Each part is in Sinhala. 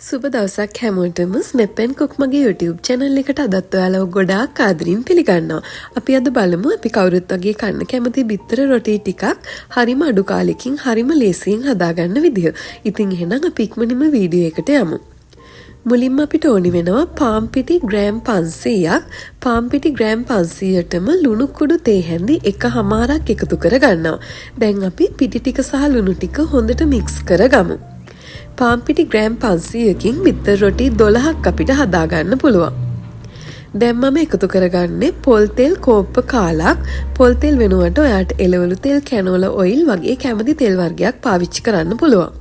සුබ දවසක් හැමෝටම ස්නැප් ඇන්ඩ් කුක් මගේ YouTube channel එකට අදත් ඔයාලව ගොඩාක් ආදරෙන් පිළිගන්නවා. අපි අද බලමු අපි කවුරුත් වගේ කන්න කැමති බිත්තර රොටි ටිකක් හරිම අඩු කාලෙකින් හරිම ලේසියෙන් හදාගන්න විදිහ. ඉතින් එහෙනම් අපි ඉක්මනින්ම වීඩියෝ එකට යමු. මුලින්ම අපිට ඕනි වෙනවා පාන් පිටි ග්‍රෑම් 500ක්. පාන් පිටි ග්‍රෑම් 500ටම ලුණු කුඩු තේ හැඳි 1/2ක් එකතු කරගන්නවා. දැන් අපි පිටි ටික සහ ලුණු ටික හොඳට මික්ස් කරගමු. පාන් පිටි ග්‍රෑම් 500කින් බිත්තර රොටි 12ක් අපිට හදාගන්න පුළුවන්. දැන් මම එකතු කරගන්නේ පොල් තෙල් කෝප්ප කාලක්. පොල් තෙල් වෙනුවට ඔයාට එළවලු තෙල්, කැනෝලා ඔයිල් වගේ කැමති තෙල් වර්ගයක් පාවිච්චි කරන්න පුළුවන්.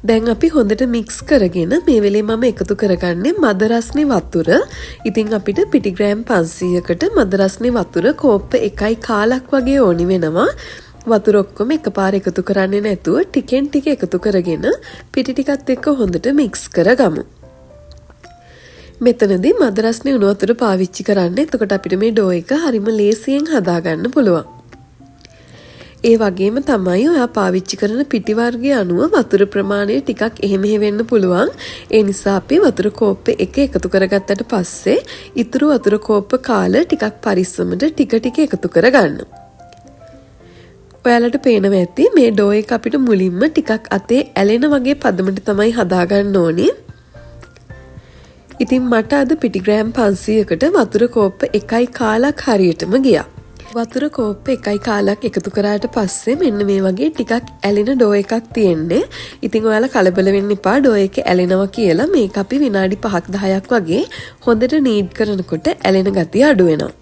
දැන් අපි හොඳට මික්ස් කරගෙන මේ වෙලේ මම එකතු කරගන්නේ මද රස්නේ වතුර. ඉතින් අපිට පිටි ග්‍රෑම් 500කට මද රස්නේ වතුර කෝප්ප 1 කාලක් වගේ ඕනි වෙනවා. වතුර ඔක්කොම එකපාර එකතු කරන්නේ නැතුව ටිකෙන් ටික එකතු කරගෙන පිටි ටිකත් එක්ක හොඳට මික්ස් කරගමු. මෙතනදී මද රස්නේ උණු වතුර පාවිච්චි කරන්න. එතකොට අපිට මේ ඩෝ එක හරිම ලේසියෙන් හදාගන්න පුළුවන්. ඒ වගේම තමයි ඔයා පාවිච්චි කරන පිටි වර්ගය අනුව වතුර ප්‍රමාණය ටිකක් එහෙ වෙන්න පුළුවන්. ඒ නිසා අපි වතුර කෝප්ප 1 එකතු කරගත්තට පස්සේ ඉතුරු වතුර කෝප්ප කාල ටිකක් පරිස්සමට ටික එකතු කරගන්න. ඔයාලට පේනවා ඇති මේ ඩෝ එක අපිට මුලින්ම ටිකක් අතේ ඇලෙන වගේ පදමට තමයි හදාගන්න ඕනේ. ඉතින් මට අද පිටි ග්‍රෑම් 500කට වතුර කෝප්ප 1 කාලක් හරියටම ගියා. වතුර කෝප්ප 1 කාලක් එකතු කරාට පස්සේ මෙන්න මේ වගේ ටිකක් ඇලෙන ඩෝ එකක් තියෙන්නේ. ඉතින් ඔයාලා කලබල වෙන්න එපා ඩෝ එක ඇලෙනවා කියලා. මේක අපි විනාඩි 5ක් 10ක් වගේ හොඳට නීඩ් කරනකොට ඇලෙන ගතිය අඩු වෙනවා.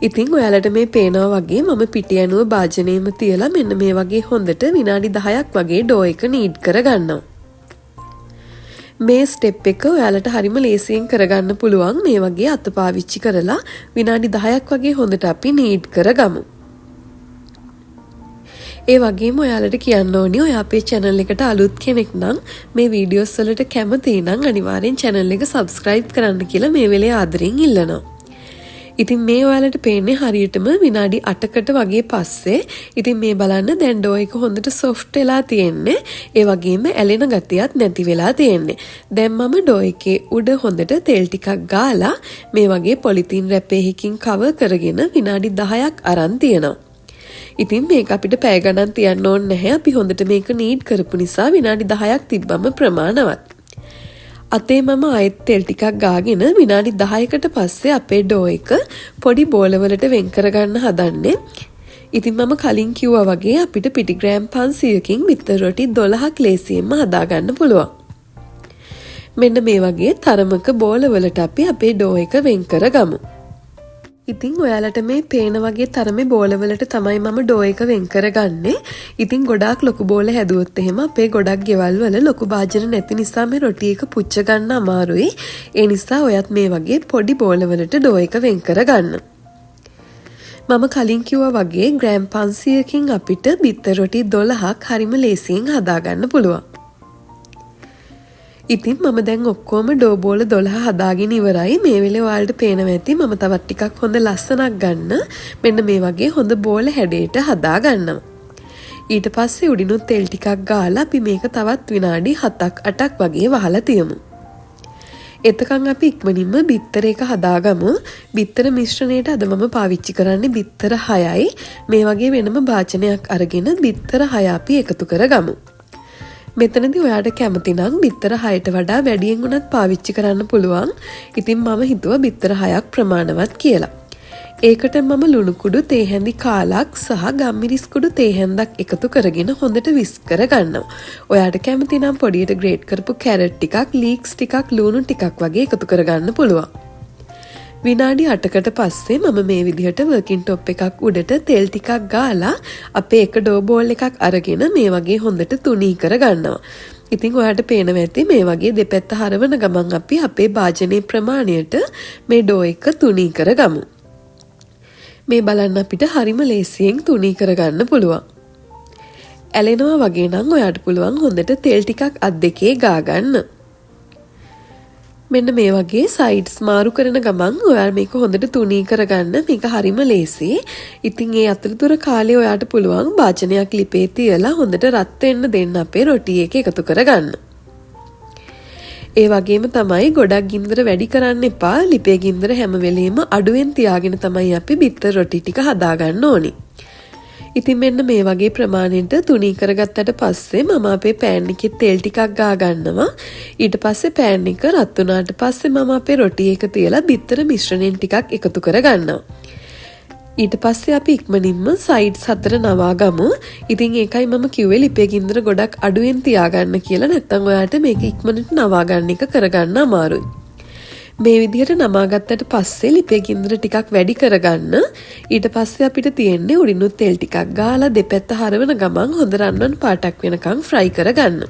ඉතින් ඔයාලට මේ පේනවා වගේ මම පිටි ඇනුව භාජනයේම තියලා මෙන්න මේ වගේ හොඳට විනාඩි 10ක් වගේ ඩෝ එක නීඩ් කරගන්නවා. මේ ස්ටෙප් එක ඔයාලට හරිම ලේසියෙන් කරගන්න පුළුවන්. මේ වගේ අත පාවිච්චි කරලා විනාඩි 10ක් වගේ හොඳට අපි නීඩ් කරගමු. ඒ වගේම ඔයාලට කියන්න ඕනි ඔයා අපේ channel එකට අලුත් කෙනෙක් නම් මේ වීඩියෝස් වලට කැමති නම් අනිවාර්යෙන් channel එක subscribe කරන්න කියලා මේ වෙලේ ආදරෙන් ඉල්ලනවා. ඉතින් මේ ඔයාලට පේන්නේ හරියටම විනාඩි 8කට වගේ පස්සේ. ඉතින් මේ බලන්න දැන් ඩෝ එක හොඳට soft වෙලා තියෙන්නේ. ඒ වගේම ඇලෙන ගතියක් නැති වෙලා තියෙන්නේ. දැන් මම ඩෝ එකේ උඩ හොඳට තෙල් ටිකක් ගාලා මේ වගේ පොලිතීන් රැපේකින් cover කරගෙන විනාඩි 10ක් අරන් තියනවා. ඉතින් මේක අපිට පැය ගණන් තියන්න ඕනේ නැහැ. අපි හොඳට මේක නීඩ් කරපු නිසා විනාඩි 10ක් තිබ්බම ප්‍රමාණවත්. අතේ මම ආයෙත් තෙල් ටිකක් ගාගෙන විනාඩි 10කට පස්සේ අපේ ඩෝ එක පොඩි බෝලවලට වෙන් කරගන්න හදන්නේ. ඉතින් මම කලින් කිව්වා වගේ අපිට පිටි ග්‍රෑම් 500කින් බිත්තර රොටි 12ක් ලේසියෙන්ම හදාගන්න පුළුවන්. මෙන්න මේ වගේ තරමක බෝලවලට අපි අපේ ඩෝ එක වෙන් කරගමු. ඉතින් ඔයාලට මේ පේන වගේ තරමේ බෝලවලට තමයි මම ඩෝ එක වෙන් කරගන්නේ. ඉතින් ගොඩාක් ලොකු බෝල හැදුවොත් එහෙම අපේ ගොඩක් ගෙවල් වල ලොකු භාජන නැති නිසා මේ රොටි එක පුච්ච ගන්න අමාරුයි. ඒ නිසා ඔයත් මේ වගේ පොඩි බෝලවලට ඩෝ එක වෙන් කරගන්න. මම කලින් කිව්වා වගේ ග්‍රෑම් 500කින් අපිට බිත්තර රොටි 12ක් හරිම ලේසියෙන් හදාගන්න පුළුවන්. ඉතින් මම දැන් ඔක්කොම ඩෝ බෝල 12 හදාගෙන ඉවරයි. මේ වෙලේ ඔයාලට පේනවා ඇති මම තවත් ටිකක් හොඳ ලස්සනක් ගන්න මෙන්න මේ වගේ හොඳ බෝල හැඩයට හදා ගන්නවා. ඊට පස්සේ උඩිනුත් තෙල් ටිකක් ගාලා අපි මේක තවත් විනාඩි 7ක් 8ක් වගේ වහලා තියමු. එතකන් අපි ඉක්මනින්ම බිත්තර එක හදාගමු. බිත්තර මිශ්‍රණයට අද මම පාවිච්චි කරන්නේ බිත්තර 6යි. මේ වගේ වෙනම භාජනයක් අරගෙන බිත්තර 6 අපි එකතු කරගමු. මෙතනදී ඔයාට කැමති නම් බිත්තර 6ට වඩා වැඩියෙන් උනත් පාවිච්චි කරන්න පුළුවන්. ඉතින් මම හිතුවා බිත්තර 6ක් ප්‍රමාණවත් කියලා. ඒකට මම ලුණු කුඩු තේ හැඳි කාලක් සහ ගම්මිරිස් කුඩු තේ හැන්දක් එකතු කරගෙන හොඳට විස්ක් කරගන්නවා. ඔයාට කැමති නම් පොඩියට ග්‍රේට් කරපු කැරට් ටිකක්, ලීක්ස් ටිකක්, ලුණු ටිකක් වගේ එකතු කරගන්න පුළුවන්. විනාඩි 8කට පස්සේ මම මේ විදිහට වර්කින් টොප් එකක් උඩට තෙල් ටිකක් ගාලා අපේ එක ඩෝ බෝල් එකක් අරගෙන මේ වගේ හොඳට තුනී කරගන්නවා. ඉතින් ඔයාලට පේනවා ඇති මේ වගේ දෙපැත්ත හරවන ගමන් අපි අපේ භාජනයේ ප්‍රමාණයට මේ ඩෝ එක තුනී කරගමු. මේ බලන්න අපිට හරිම ලේසියෙන් තුනී කරගන්න පුළුවන්. ඇලෙනවා වගේ නම් ඔයාට පුළුවන් හොඳට තෙල් ටිකක් අත් දෙකේ ගා ගන්න. මෙන්න මේ වගේ සයිඩ්ස් මාරු කරන ගමන් ඔයාලා මේක හොඳට තුනී කරගන්න. මේක හරිම ලේසි. ඉතින් ඒ අතරතුර කාලේ ඔයාට පුළුවන් භාජනයක් ලිපේ තියලා හොඳට රත් වෙන්න දෙන්න අපේ රොටි එක එකතු කරගන්න. ඒ වගේම තමයි ගොඩක් ගින්දර වැඩි කරන්න එපා. ලිපේ ගින්දර හැම වෙලෙම අඩුවෙන් තියාගෙන තමයි අපි බිත්තර රොටි ටික හදාගන්න ඕනි. ඉතින් මෙන්න මේ වගේ ප්‍රමාණයට තුනී කරගත්තට පස්සේ මම අපේ පෑන් එකේ තෙල් ටිකක් ගා ගන්නවා. ඊට පස්සේ පෑන් එක රත් වුණාට පස්සේ මම අපේ රොටි එක තියලා බිත්තර මිශ්‍රණයෙන් ටිකක් එකතු කරගන්නවා. ඊට පස්සේ අපි ඉක්මනින්ම සයිඩ්ස් 4 නවා ගමු. ඉතින් ඒකයි මම කිව්වේ ලිපේ ගින්දර ගොඩක් අඩුවෙන් තියාගන්න කියලා. නැත්නම් ඔයාලට මේක ඉක්මනට නවා ගන්න එක කරගන්න අමාරුයි. මේ විදිහට නමා ගත්තට පස්සේ ලිපේ ගින්දර ටිකක් වැඩි කරගන්න. ඊට පස්සේ අපිට තියෙන්නේ උඩිනුත් තෙල් ටිකක් ගාලා දෙපැත්ත හරවන ගමන් හොඳ රන්වන් පාටක් වෙනකන් ෆ්‍රයි කරගන්න.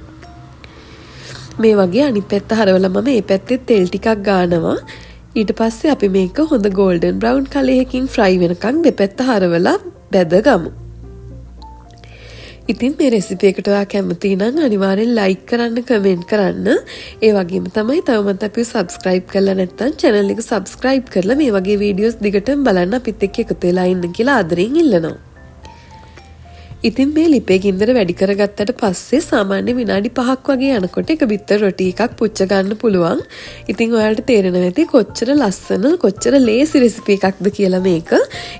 මේ වගේ අනිත් පැත්ත හරවලා මම මේ පැත්තේ තෙල් ටිකක් ගානවා. ඊට පස්සේ අපි මේක හොඳ ගෝල්ඩන් බ්‍රවුන් කලයකින් ෆ්‍රයි වෙනකන් දෙපැත්ත හරවලා බැදගමු. ඉතින් මේ රෙසිපි එකට ඔයා කැමති නම් අනිවාර්යෙන් ලයික් කරන්න, කමෙන්ට් කරන්න. ඒ වගේම තමයි තවමත් අපිව සබ්ස්ක්‍රයිබ් කරලා නැත්නම් channel එක සබ්ස්ක්‍රයිබ් කරලා මේ වගේ වීඩියෝස් දිගටම බලන්න අපිත් එක්ක එකතු වෙලා ඉන්න කියලා ආදරෙන් ඉල්ලනවා. ඉතින් මේ ලිපේ ගින්දර වැඩි කරගත්තට පස්සේ සාමාන්‍ය විනාඩි 5ක් වගේ යනකොට එක බිත්තර රොටි එකක් පුච්ච ගන්න පුළුවන්. ඉතින් ඔයාලට තේරෙනවා ඇති කොච්චර ලස්සන කොච්චර ලේසි රෙසිපි එකක්ද කියලා මේක.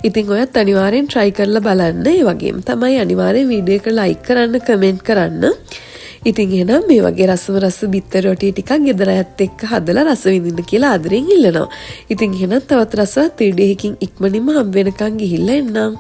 ඉතින් ඔයත් අනිවාර්යෙන් try කරලා බලන්න. ඒ වගේම තමයි අනිවාර්යෙන් වීඩියෝ එක like කරන්න, comment කරන්න. ඉතින් එහෙනම් මේ වගේ රස බිත්තර රොටි ටිකක් ගෙදර ඇත් එක්ක හදලා රස විඳින්න කියලා ආදරෙන් ඉල්ලනවා. ඉතින් එහෙනම් තවත් රසවත් වීඩියෝ එකකින් ඉක්මනින්ම හම්බ වෙනකන් ගිහිල්ලා එන්නම්.